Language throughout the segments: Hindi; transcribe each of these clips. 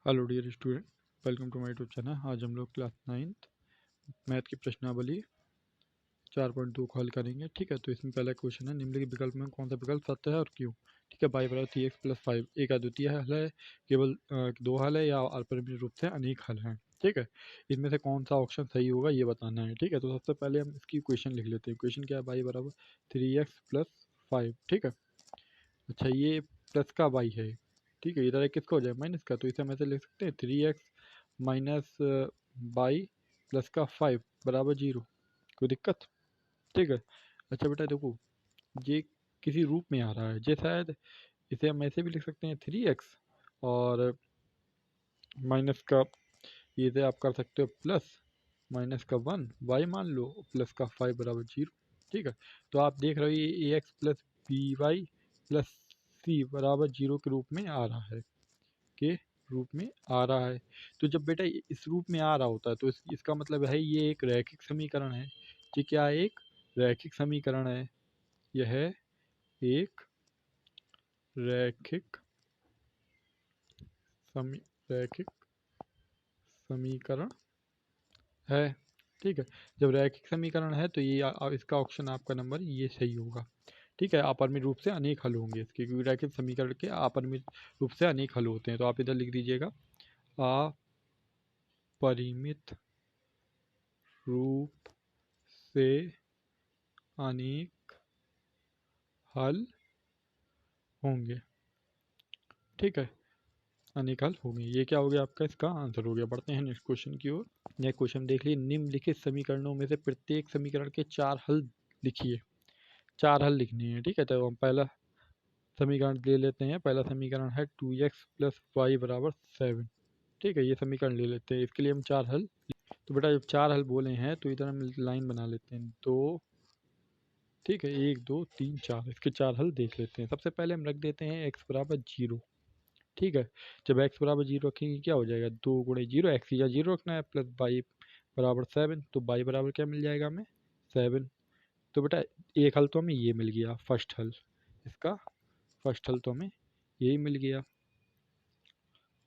Hello dear student, welcome to my YouTube channel. आज हम लोग क्लास 9th मैथ की प्रश्नावली 4.2 को हल करेंगे। ठीक है, तो इसमें पहला क्वेश्चन है, निम्नलिखित विकल्प में कौन सा विकल्प सत्य है और क्यों। ठीक है, y बराबर 3x+5 एक अद्वितीय हल है, केवल दो हल है या अपरिमित रूप से अनेक हल हैं। ठीक है, इसमें से कौन सा ऑप्शन सही होगा ये बताना है। ठीक है, तो सबसे पहले हम इसकी क्वेश्चन लिख लेते हैं। क्वेश्चन क्या है, y बराबर 3x+5। ठीक है, अच्छा ये प्लस का y है। ठीक है, इधर किसका हो जाए माइनस का, तो इसे हम ऐसे लिख सकते हैं 3x माइनस बाई प्लस का 5 बराबर 0। कोई दिक्कत। ठीक है, अच्छा बेटा देखो, ये किसी रूप में आ रहा है, जे शायद इसे हम ऐसे भी लिख सकते हैं 3x और माइनस का ये से आप कर सकते हो प्लस माइनस का 1 y मान लो प्लस का 5 बराबर 0। ठीक है, तो आप देख रहे हो ये a x plus b y plus c बराबर 0 के रूप में आ रहा है, के रूप में आ रहा है। तो जब बेटा इस रूप में आ रहा होता है तो इसका मतलब है ये एक रैखिक समीकरण है। ये क्या है, एक रैखिक समीकरण है। यह एक रैखिक रैखिक समीकरण है। ठीक है, जब रैखिक समीकरण है तो ये इसका ऑप्शन आपका नंबर ये सही होगा। ठीक है, अपरिमित रूप से अनेक हल होंगे इसके, क्योंकि रैखिक समीकरण के अपरिमित रूप से अनेक हल होते हैं। तो आप इधर लिख दीजिएगा अपरिमित रूप से अनेक हल होंगे। ठीक है, अनेक हल होंगे, ये क्या हो गया आपका, इसका आंसर हो गया। बढ़ते हैं नेक्स्ट क्वेश्चन की ओर। नेक्स्ट क्वेश्चन देख लीजिए, निम्नलिखित समीकरणों में से प्रत्येक समीकरण के 4 हल लिखिए। 4 हल लिखने हैं। ठीक है, तो हम पहला समीकरण ले लेते हैं। पहला समीकरण है 2x प्लस वाई बराबर 7। ठीक है, ये समीकरण ले लेते हैं, इसके लिए हम 4 हल। तो बेटा जब 4 हल बोले हैं तो इधर हम लाइन बना लेते हैं, दो। ठीक है, 1 2 3 4, इसके 4 हल देख लेते हैं। सबसे पहले हम रख देते हैं x बराबर 0। ठीक है, जब x बराबर 0 रखेंगे क्या हो जाएगा, 2 गुणे 0, एक्स या 0 रखना है, प्लस y बराबर 7। तो y बराबर क्या मिल जाएगा हमें, 7। तो बेटा एक हल तो हमें ये मिल गया, फर्स्ट हल। इसका फर्स्ट हल तो हमें यही मिल गया।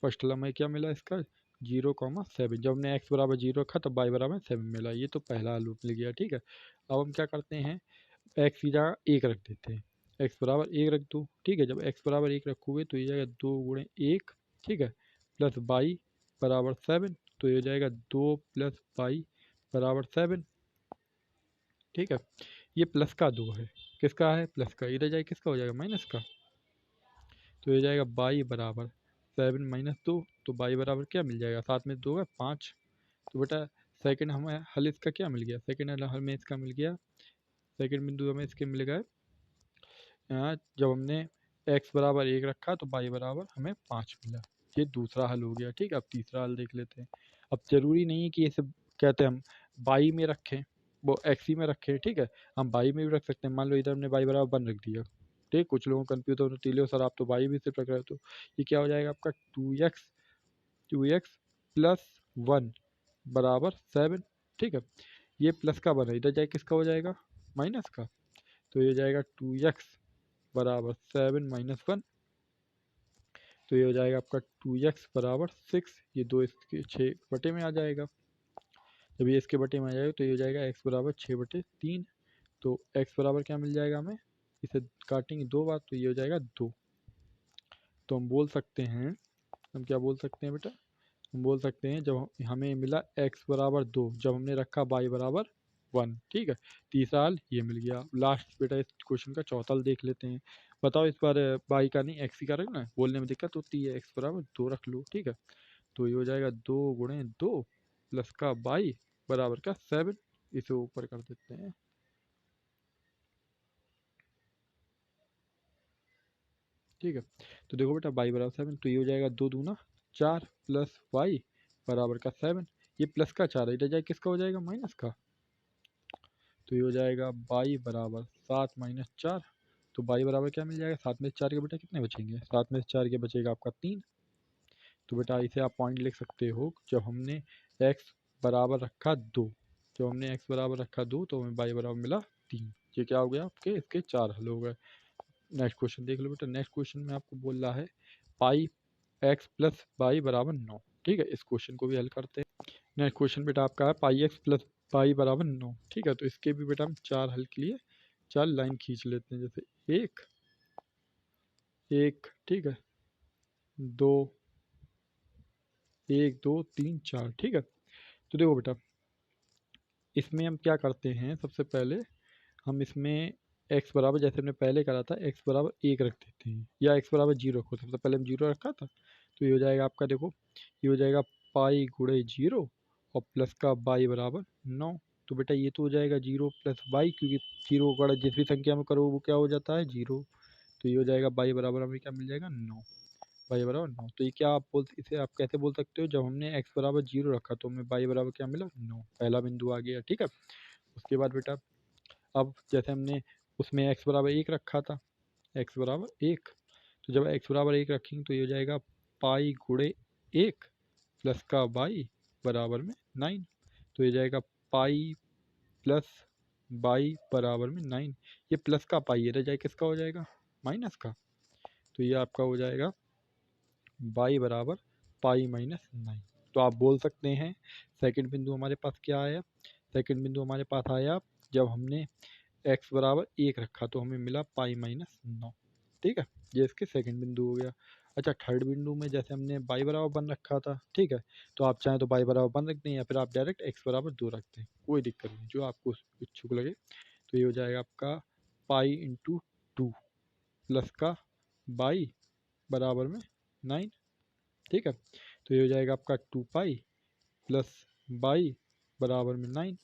फर्स्ट हल हमें क्या मिला इसका, 0,7। जब हमने x बराबर 0 रखा तो y बराबर 7 मिला, ये तो पहला हल मिल गया। ठीक है, अब हम क्या करते हैं, एक्स की जगह 1 रख देते हैं। एक्स बराबर 1 रख दो। ठीक है, जब एक्स बराबर 1 रखोगे तो ये जाएगा 2 गुणे 1। ठीक है, प्लस बाई बराबर 7। तो ये हो जाएगा 2 प्लस बाई बराबर 7। ठीक है, ये प्लस का 2 है, किसका है, प्लस का। इधर जाए किसका हो जाएगा, माइनस का। तो ये जाएगा बाई बराबर 7 माइनस 2। तो बाई बराबर क्या मिल जाएगा, 7 में 2 है 5। तो बेटा सेकंड हमें हल इसका क्या मिल गया, सेकंड हल में इसका मिल गया, सेकंड बिंदु हमें इसके मिल गए। जब हमने x बराबर 1 रखा तो y बराबर हमें 5 मिला। ये दूसरा हल हो गया। ठीक है, अब तीसरा हल देख लेते हैं। अब जरूरी नहीं है कि ये सब कहते हैं हम y में रखें, वो x ही में रखें। ठीक है, हम y में भी रख सकते हैं। मान लो इधर हमने y बराबर 1 रख दिया। ठीक, कुछ लोगों को कन्फ्यूज होती है, सर आप तो y भी सिर्फ रख रहे हो। तो ये क्या हो जाएगा आपका 2x प्लस 1 बराबर 7। ठीक है, ये प्लस का बना, इधर जाए किसका हो जाएगा, माइनस का। तो ये जाएगा 2x बराबर 7 माइनस 1। तो ये हो जाएगा आपका 2x बराबर 6। ये दो इसके 6 बटे में आ जाएगा। जब ये इसके बटे में आ जाएगा तो ये हो जाएगा x बराबर 6/3। तो x बराबर क्या मिल जाएगा हमें, इसे काटेंगे 2 बार तो ये हो जाएगा 2। तो हम बोल सकते हैं, हम क्या बोल सकते हैं बेटा, हम बोल सकते हैं जब हमें मिला x बराबर 2, जब हमने रखा y बराबर 1। ठीक है, तीसरा हल ये मिल गया। लास्ट बेटा इस क्वेश्चन का चौथा हल देख लेते हैं। बताओ इस बार y का नहीं x ही का रखना है, बोलने में दिक्कत होती है। x बराबर 2 रख लो। ठीक है, तो ये हो जाएगा 2 गुणे 2 प्लस का y बराबर का 7। इसे ऊपर कर देते हैं। ठीक है, तो देखो बेटा y बराबर 7, तो ये हो जाएगा 2 दूना 4 प्लस y बराबर का 7। ये प्लस का 4 है, इधर जाए किसका हो जाएगा, माइनस का। तो ये हो जाएगा y बराबर 7 माइनस 4। तो y बराबर क्या मिल जाएगा, 7 में से 4 के बेटा कितने बचेंगे, 7 में से 4 के बचेगा आपका 3। तो बेटा इसे आप पॉइंट लिख सकते हो, जब हमने x बराबर रखा 2, जब हमने x बराबर रखा 2 तो हमें y बराबर मिला 3। ये क्या हो गया आपके, इसके 4 हल हो गए। नेक्स्ट क्वेश्चन देख लो बेटा। नेक्स्ट क्वेश्चन में आपको बोल रहा है पाई एक्स प्लस वाई बराबर 9। ठीक है, इस क्वेश्चन को भी हल करते हैं। नेक्स्ट क्वेश्चन बेटा आपका है पाई एक्स प्लस वाई बराबर 9। ठीक है, तो इसके भी बेटा हम 4 हल के लिए 4 लाइन खींच लेते हैं। जैसे एक एक, ठीक है, दो, एक दो तीन चार। ठीक है, तो देखो बेटा इसमें हम क्या करते हैं, सबसे पहले हम इसमें x बराबर जैसे हमने पहले करा था x बराबर 1 रख देते हैं, या x बराबर 0 रखो। सबसे पहले हम 0 रखा था, तो ये हो जाएगा आपका, देखो ये हो जाएगा पाई गुणे 0 और प्लस का y बराबर 9। तो बेटा ये तो हो जाएगा 0 प्लस y, क्योंकि 0 को अगर जिस भी संख्या में करो वो क्या हो जाता है 0। तो ये हो जाएगा y बराबर हमें क्या मिल जाएगा 9, y बराबर 9। तो ये क्या आप इसे आप कैसे बोल सकते हो, जब हमने x बराबर 0 रखा तो हमें y बराबर क्या मिला 9, पहला बिंदु आ गया। ठीक है, उसके बाद बेटा अब जैसे हमने उसमें x बराबर 1 रखा था, x बराबर 1, तो जब x बराबर 1 रखेंगे तो ये हो जाएगा पाई गुणे 1 प्लस का y बराबर में 9। तो ये जाएगा पाई प्लस y बराबर में 9। ये प्लस का पाई, ये रह जाए किसका हो जाएगा माइनस का। तो ये आपका हो जाएगा y बराबर पाई माइनस 9। तो आप बोल सकते हैं सेकंड बिंदु हमारे पास क्या आया, सेकंड बिंदु हमारे पास आया जब हमने x बराबर 1 रखा तो हमें मिला पाई माइनस 9। ठीक है, ये इसके सेकंड बिंदु हो गया। अच्छा, थर्ड बिंदु में जैसे हमने y बराबर 1 रखा था, ठीक है, तो आप चाहें तो y बराबर 1 रख दें, या फिर आप डायरेक्ट x बराबर 2 रख दें, कोई दिक्कत नहीं, जो आपको इच्छुक लगे। तो ये हो जाएगा आपका पाई इंटू 2 प्लस का y बराबर में 9। ठीक है, तो ये हो जाएगा आपका 2 पाई प्लस y बराबर में 9।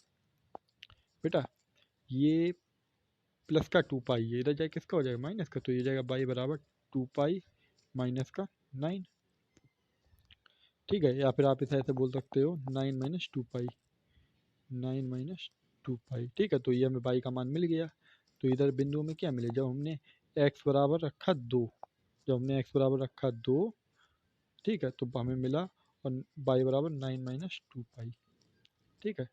बेटा ये प्लस का 2 पाई, ये इधर जाए किसका हो जाएगा माइनस का, तो ये जाएगा y बराबर 2 पाई माइनस का 9। ठीक है, या फिर आप इसे ऐसे बोल सकते हो 9 माइनस 2 पाई, 9 माइनस 2 पाई। ठीक है, तो ये हमें y का मान मिल गया। तो इधर बिंदु में क्या मिले, जब हमने x बराबर रखा 2, जब हमने x बराबर रखा 2, ठीक है, तो हमें मिला और y बराबर 9 माइनस 2 पाई। ठीक है,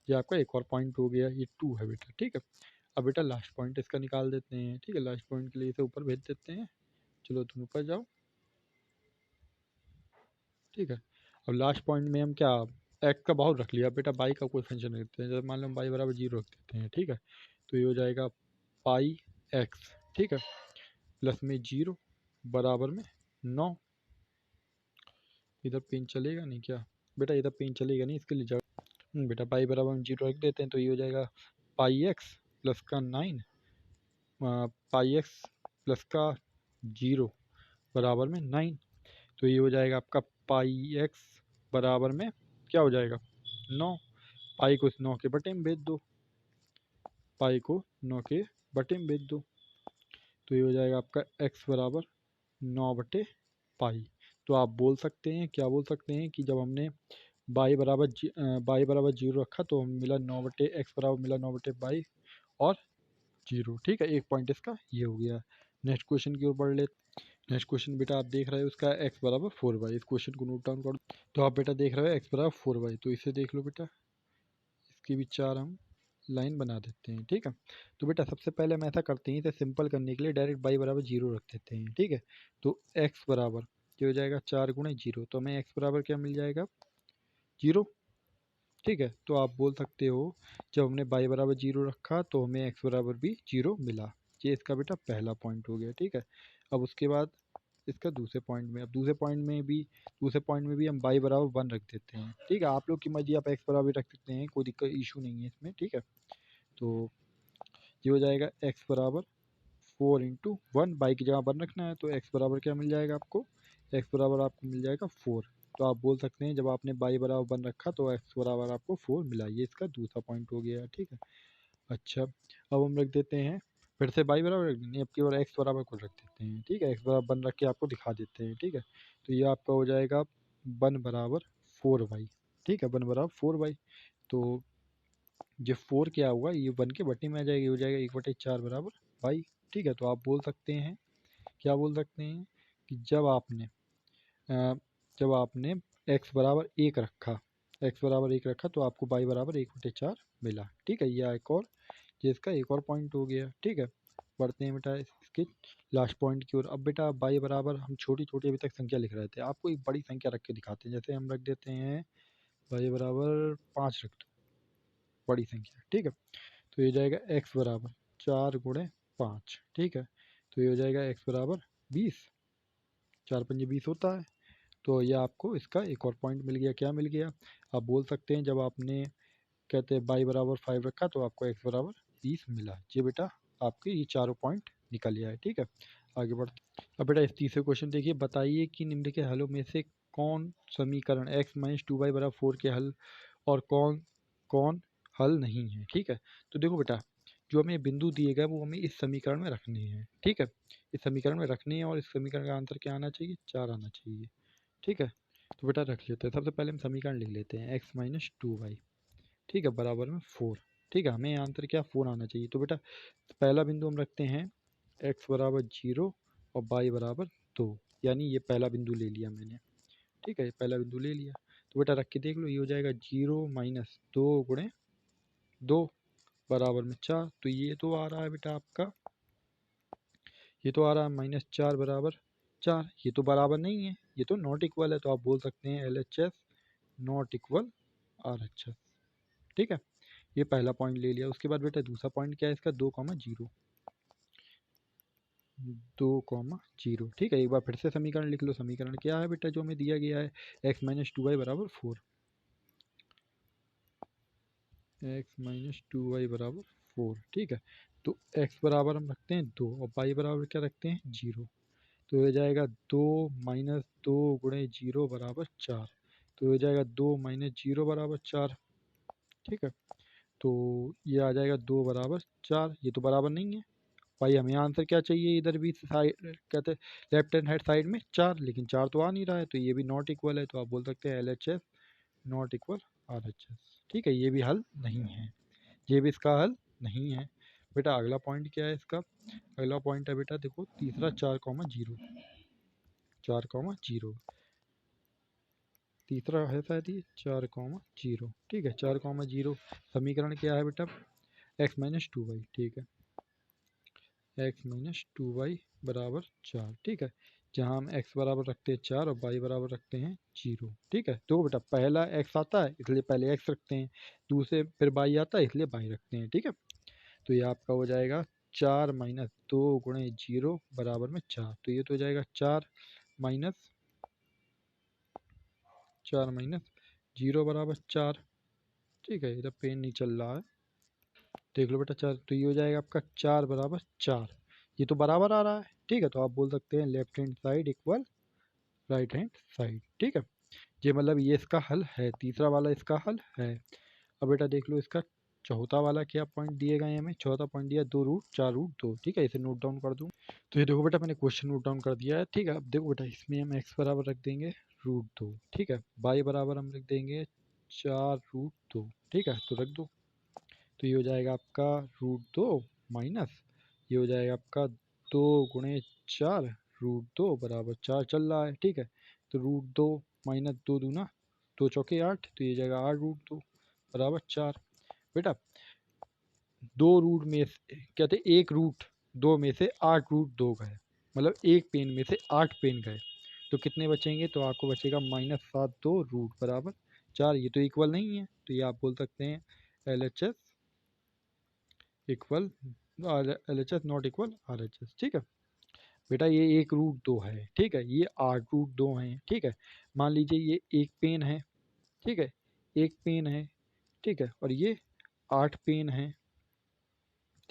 ये आपका एक और पॉइंट हो गया, ये 2 है बेटा। ठीक है, अब बेटा लास्ट पॉइंट इसका निकाल देते हैं। ठीक है, लास्ट पॉइंट के लिए इसे ऊपर भेज देते हैं। चलो तुम ऊपर जाओ। ठीक है, अब लास्ट पॉइंट में हम क्या एक्स का बहुत रख लिया बेटा, बाई का कोई फंक्शन नहीं रखते हैं। जैसे मान लो हम बाई बराबर 0 रख देते हैं। ठीक है, तो ये हो जाएगा पाई एक्स, ठीक है, प्लस में 0 बराबर में 9। इधर पेन चलेगा नहीं क्या बेटा, इधर पेन चलेगा नहीं, इसके लिए जगह बेटा पाई बराबर हम 0 रख देते हैं। तो ये हो जाएगा पाई एक्स प्लस का 9, पाई एक्स प्लस का 0 बराबर में 9। तो ये हो जाएगा आपका पाई एक्स बराबर में क्या हो जाएगा 9। पाई को इस 9 के बटे में भेज दो, पाई को 9 के बटे में भेज दो। तो ये हो जाएगा आपका x बराबर 9 बटे पाई। तो आप बोल सकते हैं, क्या बोल सकते हैं कि जब हमने y बराबर 0 रखा तो हमें मिला 9 बटे x बराबर मिला 9 बटे बाई और 0। ठीक है, एक पॉइंट इसका ये हो गया। नेक्स्ट क्वेश्चन की ओर बढ़ ले। नेक्स्ट क्वेश्चन बेटा आप देख रहे हो उसका x बराबर 4y। इस क्वेश्चन को नोट डाउन कर दो। तो आप बेटा देख रहे हो x बराबर 4y, तो इसे देख लो बेटा, इसकी भी 4 हम लाइन बना देते हैं। ठीक है, तो बेटा सबसे पहले हम ऐसा करते हैं, इसे सिंपल करने के लिए डायरेक्ट y बराबर 0 रख देते हैं। ठीक है, तो x बराबर क्या हो जाएगा 4 गुणे 0, तो हमें x बराबर क्या मिल जाएगा 0। ठीक है, तो आप बोल सकते हो जब हमने y बराबर 0 रखा तो हमें x बराबर भी 0 मिला। ये इसका बेटा पहला पॉइंट हो गया। ठीक है, अब उसके बाद इसका दूसरे पॉइंट में, अब दूसरे पॉइंट में भी हम y बराबर 1 रख देते हैं। ठीक है, आप लोग की मर्जी, आप x बराबर रख सकते हैं, कोई दिक्कत इशू नहीं है इसमें। ठीक है, तो ये हो जाएगा x बराबर 4 इंटू 1, बाई की जगह 1 रखना है, तो x बराबर क्या मिल जाएगा आपको, x बराबर आपको मिल जाएगा 4। तो आप बोल सकते हैं जब आपने y बराबर 1 रखा तो x बराबर आपको 4 मिला। ये इसका दूसरा पॉइंट हो गया। ठीक है, अच्छा अब हम रख देते हैं फिर से y बराबर रख देंगे, अब केवल x बराबर को रख देते हैं। ठीक है, x बराबर 1 रख के आपको दिखा देते हैं। ठीक है, तो ये आपका हो जाएगा 1 बराबर 4y। ठीक है, 1 बराबर 4y। तो ये 4 क्या हुआ, ये 1 के बटे में आ जाएगी, हो जाएगा 1/4 बराबर y। ठीक है, तो आप बोल सकते हैं, क्या बोल सकते हैं कि जब आपने x बराबर 1 रखा, x बराबर 1 रखा तो आपको y बराबर 1/4 मिला। ठीक है, ये एक और, ये इसका एक और पॉइंट हो गया। ठीक है, बढ़ते हैं बेटा इसके लास्ट पॉइंट की ओर। अब बेटा y बराबर, हम छोटी छोटी अभी तक संख्या लिख रहे थे, आपको एक बड़ी संख्या रख के दिखाते हैं। जैसे हम रख देते हैं y बराबर 5 रख दो, बड़ी संख्या, ठीक है। तो ये जाएगा x बराबर 4 × 5, ठीक है। तो ये हो जाएगा x बराबर 20, 4×5 = 20 होता है। तो ये आपको इसका एक और पॉइंट मिल गया। क्या मिल गया? आप बोल सकते हैं जब आपने कहते हैं y बराबर 5 रखा तो आपको x बराबर 20 मिला। ये बेटा आपके ये चारों पॉइंट निकल आए, ठीक है। आगे बढ़ते। अब बेटा इस तीसरे क्वेश्चन देखिए, बताइए कि निम्नलिखित हलों में से कौन समीकरण x - 2y = 4 के हल और कौन कौन हल नहीं है, ठीक है। तो देखो बेटा, जो हमें बिंदु दिए गए वो हमें इस समीकरण में रखने हैं, ठीक है। इस समीकरण में रखने हैं और इस समीकरण का आंसर क्या आना चाहिए? 4 आना चाहिए, ठीक है। तो बेटा रख लेते हैं। सबसे पहले हम समीकरण लिख लेते हैं x - 2y, ठीक है, बराबर में 4, ठीक है। हमें आंसर क्या? 4 आना चाहिए। तो बेटा पहला बिंदु हम रखते हैं x बराबर 0 और y बराबर 2, यानी ये पहला बिंदु ले लिया मैंने, ठीक है। ये पहला बिंदु ले लिया। तो बेटा रख के देख लो, ये हो जाएगा 0 - 2 × 2 बराबर में 4। तो ये तो आ रहा है बेटा आपका, ये तो आ रहा है -4 बराबर 4। ये तो बराबर नहीं है, ये तो नॉट इक्वल है। तो आप बोल सकते हैं LHS नॉट इक्वल RHS, ठीक है। ये पहला पॉइंट ले लिया। उसके बाद बेटा दूसरा पॉइंट क्या है इसका? 2,0, 2,0, ठीक है। एक बार फिर से समीकरण लिख लो। समीकरण क्या है बेटा जो हमें दिया गया है? x - 2y = 4, x - 2y = 4, ठीक है। तो x बराबर हम रखते हैं 2 और y बराबर क्या रखते हैं? 0। तो हो जाएगा 2 - 2 × 0 = 4। तो हो जाएगा 2 - 0 = 4, ठीक है। तो ये आ जाएगा 2 = 4। ये तो बराबर नहीं है भाई, हमें आंसर क्या चाहिए? इधर भी साइड कहते हैं लेफ्ट हैंड साइड में 4, लेकिन 4 तो आ नहीं रहा है। तो ये भी नॉट इक्वल है। तो आप बोल सकते हैं LHS नॉट इक्वल RHS, ठीक है। ये भी हल नहीं है, ये भी इसका हल नहीं है। बेटा अगला पॉइंट क्या है इसका? अगला पॉइंट है बेटा देखो तीसरा 4,0, 4,0, तीसरा है शायद ये 4,0, ठीक है। 4,0 समीकरण क्या है बेटा? x - 2y, ठीक है। x - 2y = 4, ठीक है। जहाँ हम x बराबर रखते हैं 4 और y बराबर रखते हैं 0, ठीक है। तो बेटा पहला x आता है इसलिए पहले x रखते हैं, दूसरे फिर y आता है इसलिए y रखते हैं, ठीक है। तो ये आपका हो जाएगा 4 - 2 × 0 बराबर में 4। तो ये तो हो जाएगा 4 - 0 = 4, ठीक है। इधर पेन नहीं चल रहा है, देख लो बेटा 4। तो ये हो जाएगा आपका 4 = 4। ये तो बराबर आ रहा है, ठीक है। तो आप बोल सकते हैं left hand side equal right hand side, ठीक है। ये मतलब ये इसका हल है, तीसरा वाला इसका हल है। अब बेटा देख लो इसका चौथा वाला क्या पॉइंट दिए गए हैं हमें? चौथा पॉइंट दिया 2√4√2, ठीक है। इसे नोट डाउन कर दूँ। तो ये देखो बेटा मैंने क्वेश्चन नोट डाउन कर दिया है, ठीक है। अब देखो बेटा इसमें हम x बराबर रख देंगे √2, ठीक है। y बराबर हम रख देंगे 4√2, ठीक है। तो रख दो। तो ये हो जाएगा आपका √2 माइनस ये हो जाएगा आपका 2 × 4 √2 = 4 चल रहा है, ठीक है। तो √2 माइनस 2 दूना 2 चौके 8, तो ये जाएगा 8√2 = 4। बेटा दो रूट में से कहते एक रूट 2 में से 8 रूट 2 गए, मतलब एक पेन में से 8 पेन गए, तो कितने बचेंगे? तो आपको बचेगा -7 2 √4। ये तो इक्वल नहीं है, तो ये आप बोल सकते हैं LHS equal LHS not equal RHS, ठीक है। बेटा ये 1√2 है, ठीक है। ये 8√2 हैं, ठीक है। मान लीजिए ये एक पेन है, ठीक है, एक पेन है, ठीक है। और ये 8 पेन है,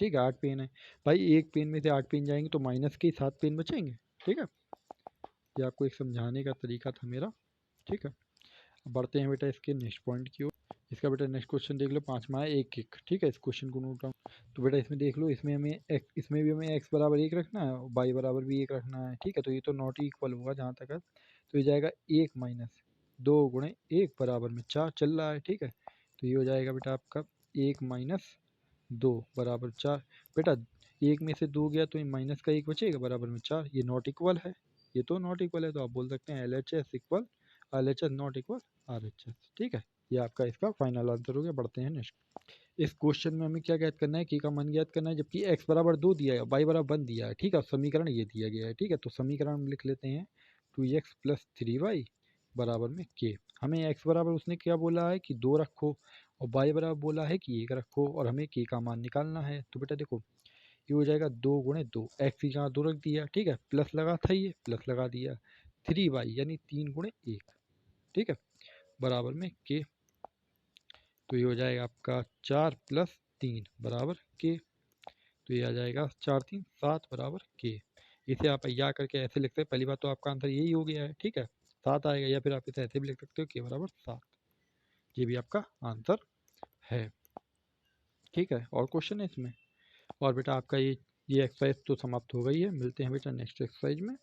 ठीक है। 8 पेन है भाई, एक पेन में से 8 पेन जाएंगे तो माइनस के 7 पेन बचेंगे, ठीक है। ये आपको एक समझाने का तरीका था मेरा, ठीक है। अब बढ़ते हैं बेटा इसके नेक्स्ट पॉइंट की ओर। इसका बेटा नेक्स्ट क्वेश्चन देख लो, 5वां है 1 ठीक है। इस क्वेश्चन को नोट डाउन। तो बेटा इसमें देख लो, इसमें भी हमें x बराबर 1 रखना है और y बराबर भी 1 रखना है, ठीक है। तो ये तो नॉट इक्वल होगा जहाँ तक है। तो ये जाएगा 1 - 2 × 1 = 4 चल रहा है, ठीक है। तो ये हो जाएगा बेटा आपका 1 - 2 = 4। बेटा एक में से 2 गया तो ये माइनस का 1 बचेगा बराबर में 4। ये नॉट इक्वल है, ये तो नॉट इक्वल है। तो आप बोल सकते हैं LHS equal LHS not equal RHS, ठीक है। ये आपका इसका फाइनल आंसर हो गया। बढ़ते हैं नेक्स्ट। इस क्वेश्चन में हमें क्या ज्ञात करना है, के का मान ज्ञात करना है, जबकि x बराबर 2 दिया है, y बराबर 1 दिया है। ठीक है, समीकरण ये दिया गया है। ठीक है, तो समीकरण हम लिख लेते हैं 2x प्लस 3y बराबर में k। हमें x बराबर उसने क्या बोला है कि 2 रखो, और y बराबर बोला है कि 1 रखो, और हमें k का मान निकालना है। तो बेटा देखो, ये हो जाएगा 2 गुणे 2, एक्स की जगह 2 रख दिया। ठीक है, प्लस लगा था, ये प्लस लगा दिया, 3y यानी 3 गुणे 1। ठीक है, बराबर में के। तो ये हो जाएगा आपका 4 प्लस 3 बराबर के। तो ये आ जाएगा 4 3 7 बराबर के। इसे आप या करके ऐसे लिखते हैं, पहली बात तो आपका आंसर यही हो गया है। ठीक है, 7 आएगा, या फिर आप इसे ऐसे भी लिख सकते हो के बराबर 7। ये भी आपका आंसर है। ठीक है, और क्वेश्चन है इसमें। और बेटा आपका ये एक्सरसाइज तो समाप्त हो गई है। मिलते हैं बेटा नेक्स्ट एक्सरसाइज में।